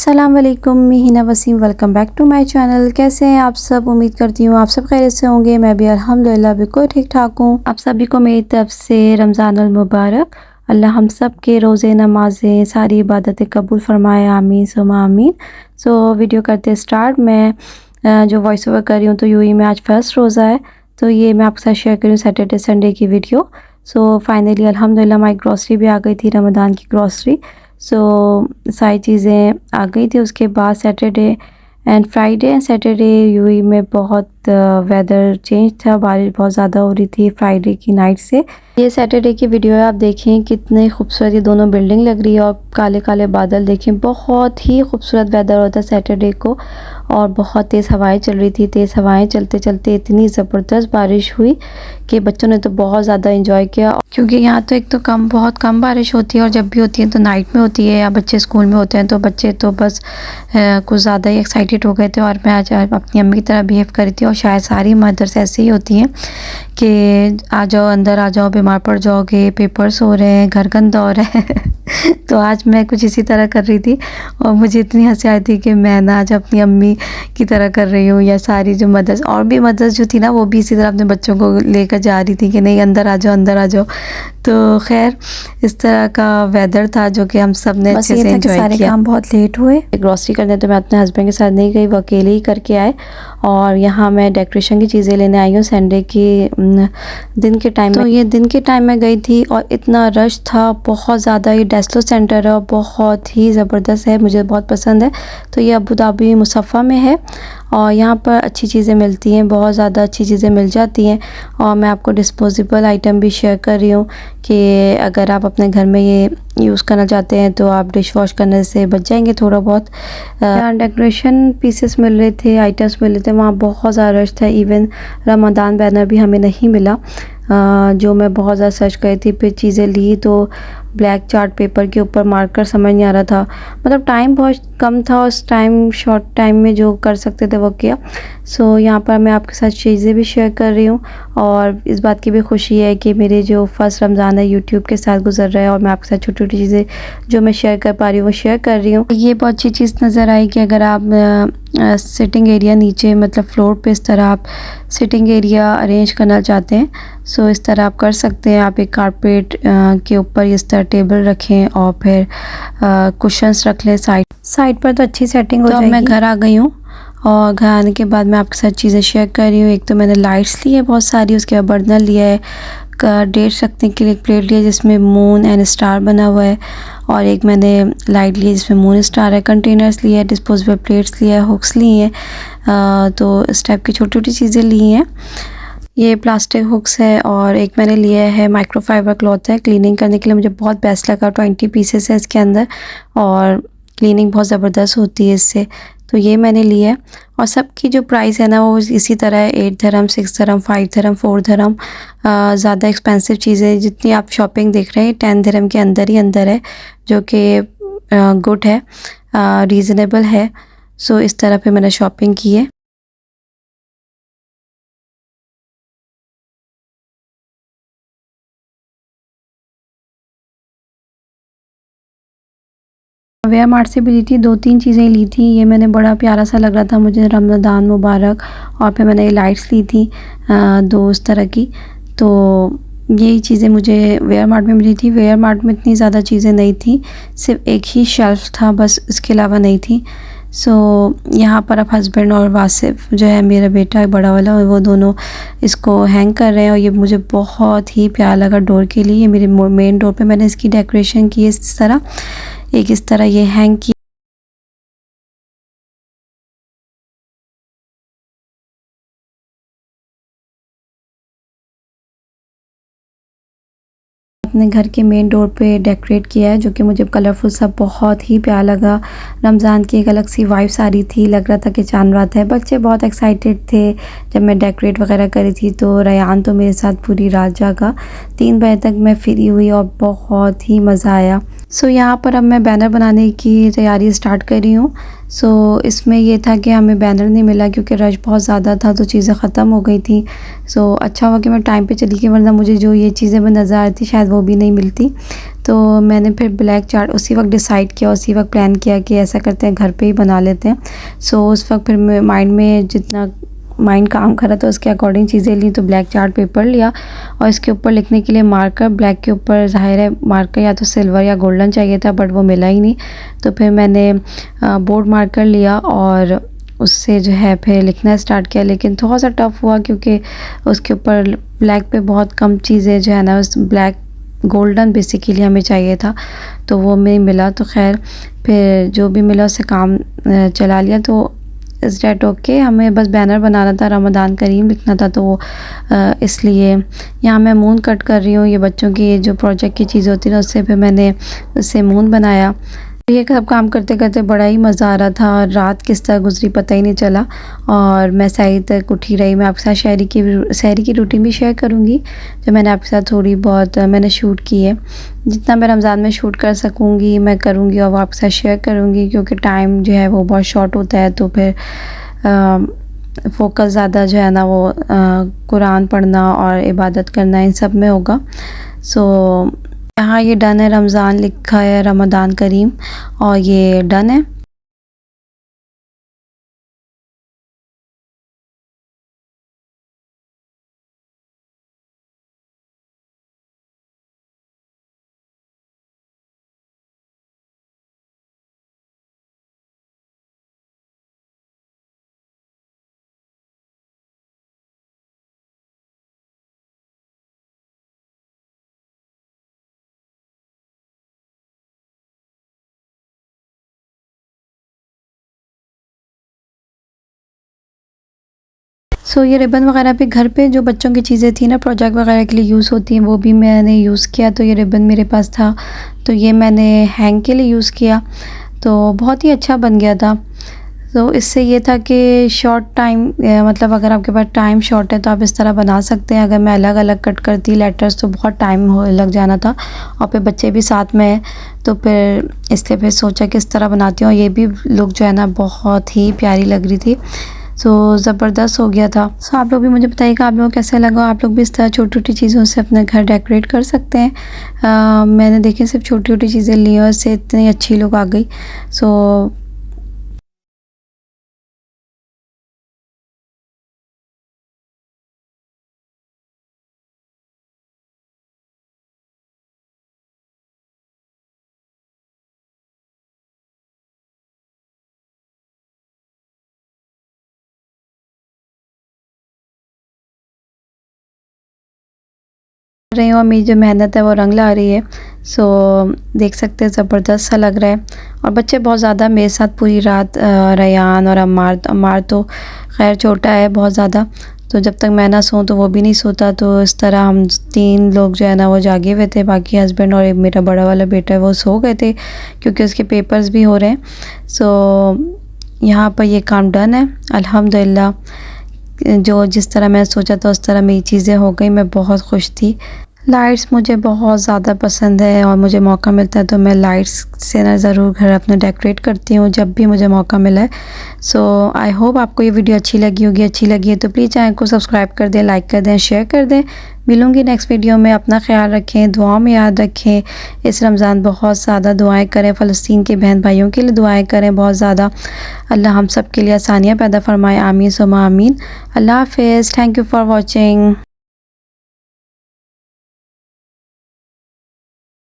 अस्सलाम वालेकुम, मैं Hina Waseem. Welcome back to my channel. कैसे हैं आप सब? उम्मीद करती हूँ आप सब खैरियत से होंगे। मैं भी अल्हम्दुलिल्लाह बिल्कुल ठीक ठाक हूँ। आप सभी को मेरी तरफ से रमज़ानुल मुबारक। अल्लाह हम सब के रोज़े नमाज़ें सारी इबादतें कबूल फ़रमाए, आमीन सुमा आमीन। सो वीडियो करते स्टार्ट। मैं जो वॉइस ओवर कर रही हूँ तो यूएई में आज फ़र्स्ट रोज़ा है, तो ये मैं आपके साथ शेयर करूँ सैटरडे संडे की वीडियो। सो फाइनली अल्हम्दुलिल्लाह हमारी ग्रॉसरी भी आ गई थी, रमज़ान की ग्रॉसरी। सो सारी चीज़ें आ गई थी। उसके बाद Saturday and Friday and Saturday UAE में बहुत वेदर चेंज था, बारिश बहुत ज़्यादा हो रही थी फ्राइडे की नाइट से। ये सैटरडे की वीडियो है, आप देखें कितने खूबसूरत ये दोनों बिल्डिंग लग रही है और काले काले बादल देखें। बहुत ही खूबसूरत वेदर होता है सैटरडे को और बहुत तेज़ हवाएं चल रही थी। तेज़ हवाएं चलते चलते इतनी ज़बरदस्त बारिश हुई कि बच्चों ने तो बहुत ज़्यादा इंजॉय किया, क्योंकि यहाँ तो एक तो बहुत कम बारिश होती है और जब भी होती है तो नाइट में होती है या बच्चे स्कूल में होते हैं, तो बच्चे तो बस कुछ ज़्यादा ही एक्साइटेड हो गए थे। और मैं आज अपनी अम्मी की तरह बिहेव कर रही थी और शायद सारी मदर्स ऐसे ही होती हैं कि आ जाओ अंदर आ जाओ, बीमार पड़ जाओगे, पेपर्स हो रहे हैं, घर गंदा हो रहा है। तो आज मैं कुछ इसी तरह कर रही थी और मुझे इतनी हंसी आई थी कि मैं ना आज अपनी अम्मी की तरह कर रही हूँ। या सारी जो मदर्स और भी मदर्स जो थी ना, वो भी इसी तरह अपने बच्चों को लेकर जा रही थी कि नहीं अंदर आ जाओ, अंदर आ जाओ। तो खैर इस तरह का वेदर था जो कि हम सब ने अच्छे से एंजॉय किया। सारे काम बहुत लेट हुए। ग्रॉसरी करने तो मैं अपने हस्बैंड के साथ नहीं गई, वो अकेले ही करके आए। और यहाँ मैं डेकोरेशन की चीज़ें लेने आई हूँ संडे की दिन के टाइम। तो ये दिन के टाइम में गई थी और इतना रश था बहुत ज़्यादा। ये डेस्लो सेंटर है और बहुत ही ज़बरदस्त है, मुझे बहुत पसंद है। तो ये अबू धाबी मुसफ़ा में है और यहाँ पर अच्छी चीज़ें मिलती हैं, बहुत ज़्यादा अच्छी चीज़ें मिल जाती हैं। और मैं आपको डिस्पोजेबल आइटम भी शेयर कर रही हूँ कि अगर आप अपने घर में ये यूज़ करना चाहते हैं तो आप डिश वॉश करने से बच जाएंगे थोड़ा बहुत। डेकोरेशन पीसेस मिल रहे थे, आइटम्स मिल रहे थे, वहाँ बहुत ज़्यादा रश था। इवन रमज़ान बैनर भी हमें नहीं मिला, जो मैं बहुत ज़्यादा सर्च कर थी। फिर चीज़ें ली तो ब्लैक चार्ट पेपर के ऊपर मार्कर समझ नहीं आ रहा था, मतलब टाइम बहुत कम था, उस टाइम शॉर्ट टाइम में जो कर सकते थे वो किया। सो यहाँ पर मैं आपके साथ चीज़ें भी शेयर कर रही हूँ और इस बात की भी खुशी है कि मेरे जो फर्स्ट रमज़ान है यूट्यूब के साथ गुजर रहा है और मैं आपके साथ छोटी छोटी चीज़ें जो मैं शेयर कर पा रही हूँ वो शेयर कर रही हूँ। ये बहुत अच्छी चीज़ नज़र आई कि अगर आप सिटिंग एरिया नीचे मतलब फ्लोर पे इस तरह आप सिटिंग एरिया अरेंज करना चाहते हैं, सो इस तरह आप कर सकते हैं। आप एक कारपेट के ऊपर इस तरह टेबल रखें और फिर कुशन्स रख लें साइड पर, तो अच्छी सेटिंग हो जाएगी। मैं घर आ गई हूँ और घर आने के बाद मैं आपके साथ चीज़ें शेयर कर रही हूँ। एक तो मैंने लाइट्स ली है बहुत सारी, उसके बाद बर्नर लिया है, डेट्स रखने के लिए एक प्लेट लिया जिसमें मून एंड स्टार बना हुआ है, और एक मैंने लाइट ली जिसमें मून स्टार है। कंटेनर्स लिए है, डिस्पोजेबल प्लेट्स लिया है, हुक्स ली हैं, तो इस टाइप की छोटी छोटी चीज़ें ली हैं। ये प्लास्टिक हुक्स है और एक मैंने लिया है माइक्रोफाइबर क्लॉथ है क्लीनिंग करने के लिए, मुझे बहुत बेस्ट लगा। 20 पीसेस है इसके अंदर और क्लीनिंग बहुत ज़बरदस्त होती है इससे, तो ये मैंने लिया है। और सबकी जो प्राइस है ना वो इसी तरह है, 8 धरम, 6 धरम, 5 धरम, 4 धरम। ज़्यादा एक्सपेंसिव चीज़ें जितनी आप शॉपिंग देख रहे हैं 10 धरम के अंदर ही अंदर है, जो कि गुड है, रीज़नेबल है। सो इस तरह पे मैंने शॉपिंग की है। वेयर मार्ट से भी ली थी, 2-3 चीज़ें ली थी। ये मैंने बड़ा प्यारा सा लग रहा था मुझे, रमज़ान मुबारक। और फिर मैंने ये लाइट्स ली थी 2 इस तरह की। तो यही चीज़ें मुझे वेयर मार्ट में मिली थी। वेयर मार्ट में इतनी ज़्यादा चीज़ें नहीं थी, सिर्फ एक ही शेल्फ था बस, इसके अलावा नहीं थी। सो यहाँ पर अब हस्बैंड और वासिफ जो है मेरा बेटा है बड़ा वाला, वो दोनों इसको हैंग कर रहे हैं और ये मुझे बहुत ही प्यारा लगा डोर के लिए। ये मेरे मेन डोर पे मैंने इसकी डेकोरेशन की है इस तरह, एक इस तरह ये हैंग की। अपने घर के मेन डोर पे डेकोरेट किया है, जो कि मुझे कलरफुल सा बहुत ही प्यारा लगा। रमज़ान की एक अलग सी वाइब्स आ रही थी, लग रहा था कि चांद रात है। बच्चे बहुत एक्साइटेड थे जब मैं डेकोरेट वगैरह करी थी। तो रयान तो मेरे साथ पूरी रात जागा, 3 बजे तक मैं फ्री हुई और बहुत ही मज़ा आया। सो यहाँ पर अब मैं बैनर बनाने की तैयारी स्टार्ट कर रही हूँ। सो इसमें ये था कि हमें बैनर नहीं मिला क्योंकि रश बहुत ज़्यादा था, तो चीज़ें ख़त्म हो गई थी। सो अच्छा हुआ कि मैं टाइम पे चली गई, वरना मुझे जो ये चीज़ें मैं नज़र आ रही थी शायद वो भी नहीं मिलती। तो मैंने फिर ब्लैक चार्ट उसी वक्त डिसाइड किया, उसी वक्त प्लान किया कि ऐसा करते हैं घर पे ही बना लेते हैं। सो उस वक्त फिर माइंड में जितना माइंड काम कर रहा था उसके अकॉर्डिंग चीज़ें ली। तो ब्लैक चार्ट पेपर लिया और इसके ऊपर लिखने के लिए मार्कर, ब्लैक के ऊपर ज़ाहिर है मार्कर या तो सिल्वर या गोल्डन चाहिए था, बट वो मिला ही नहीं। तो फिर मैंने बोर्ड मार्कर लिया और उससे जो है फिर लिखना स्टार्ट किया, लेकिन थोड़ा सा टफ़ हुआ क्योंकि उसके ऊपर ब्लैक पे बहुत कम चीज़ें जो है ना, उस ब्लैक गोल्डन बेसिकली हमें चाहिए था, तो वो नहीं मिला। तो खैर फिर जो भी मिला उससे काम चला लिया। तो इस डेट ओके, हमें बस बैनर बनाना था, रमज़ान करीम लिखना था, तो इसलिए यहाँ मैं मून कट कर रही हूँ। ये बच्चों की जो प्रोजेक्ट की चीज़ होती है ना, उससे फिर मैंने उससे मून बनाया। ये सब काम करते करते बड़ा ही मज़ा आ रहा था और रात किस तरह गुजरी पता ही नहीं चला और मैं सहरी तक उठी रही। मैं आपके साथ सहरी की रूटीन भी शेयर करूँगी जो मैंने आपके साथ थोड़ी बहुत मैंने शूट की है। जितना मैं रमज़ान में शूट कर सकूँगी मैं करूँगी और वो आपके साथ शेयर करूँगी, क्योंकि टाइम जो है वो बहुत शॉर्ट होता है। तो फिर फोकस ज़्यादा जो है ना वो कुरान पढ़ना और इबादत करना इन सब में होगा। सो यहाँ ये डन है, रमज़ान लिखा है, रमज़ान करीम, और ये डन है। सो ये रिबन वगैरह भी घर पे जो बच्चों की चीज़ें थी ना प्रोजेक्ट वगैरह के लिए यूज़ होती हैं, वो भी मैंने यूज़ किया। तो ये रिबन मेरे पास था, तो ये मैंने हैंग के लिए यूज़ किया, तो बहुत ही अच्छा बन गया था। तो इससे ये था कि शॉर्ट टाइम मतलब अगर आपके पास टाइम शॉर्ट है तो आप इस तरह बना सकते हैं। अगर मैं अलग अलग कट करती लेटर्स तो बहुत टाइम हो लग जाना था, और फिर बच्चे भी साथ में हैं, तो फिर इसलिए फिर सोचा कि इस तरह बनाती हूँ। ये भी लुक जो है ना बहुत ही प्यारी लग रही थी, सो ज़बरदस्त हो गया था। सो आप लोग भी मुझे बताइएगा आप लोगों को कैसा लगा। आप लोग भी इस तरह छोटी छोटी चीज़ों से अपने घर डेकोरेट कर सकते हैं। मैंने देखे सिर्फ छोटी छोटी चीज़ें ली और इससे इतनी अच्छी लुक आ गई। सो रही हूँ, मेरी जो मेहनत है वो रंग ला रही है। सो देख सकते हैं ज़बरदस्त सा लग रहा है। और बच्चे बहुत ज़्यादा मेरे साथ पूरी रात रयान और अम्मार तो खैर छोटा है बहुत ज़्यादा, तो जब तक मैं ना सोऊं तो वो भी नहीं सोता। तो इस तरह हम 3 लोग जो है ना वो जागे हुए थे, बाकी हस्बैंड और एक मेरा बड़ा वाला बेटा है वो सो गए थे क्योंकि उसके पेपर्स भी हो रहे हैं। सो यहाँ पर ये काम डन है अल्हम्दुलिल्लाह। जो जिस तरह मैं सोचा था उस तरह मेरी चीज़ें हो गई, मैं बहुत खुश थी। लाइट्स मुझे बहुत ज़्यादा पसंद है और मुझे मौका मिलता है तो मैं लाइट्स से ना ज़रूर घर अपना डेकोरेट करती हूँ जब भी मुझे मौका मिला है। सो आई होप आपको ये वीडियो अच्छी लगी होगी। अच्छी लगी है तो प्लीज़ चैनल को सब्सक्राइब कर दें, लाइक कर दें, शेयर कर दें। मिलूँगी नेक्स्ट वीडियो में। अपना ख्याल रखें, दुआओं में याद रखें। इस रमज़ान बहुत ज़्यादा दुआएँ करें, फ़लस्तीन के बहन भाइयों के लिए दुआएँ करें बहुत ज़्यादा। अल्लाह हम सब के लिए आसानियाँ पैदा फरमाए, आमीन सुम्मा आमीन। अल्लाह हाफ़िज़, थैंक यू फॉर वॉचिंग।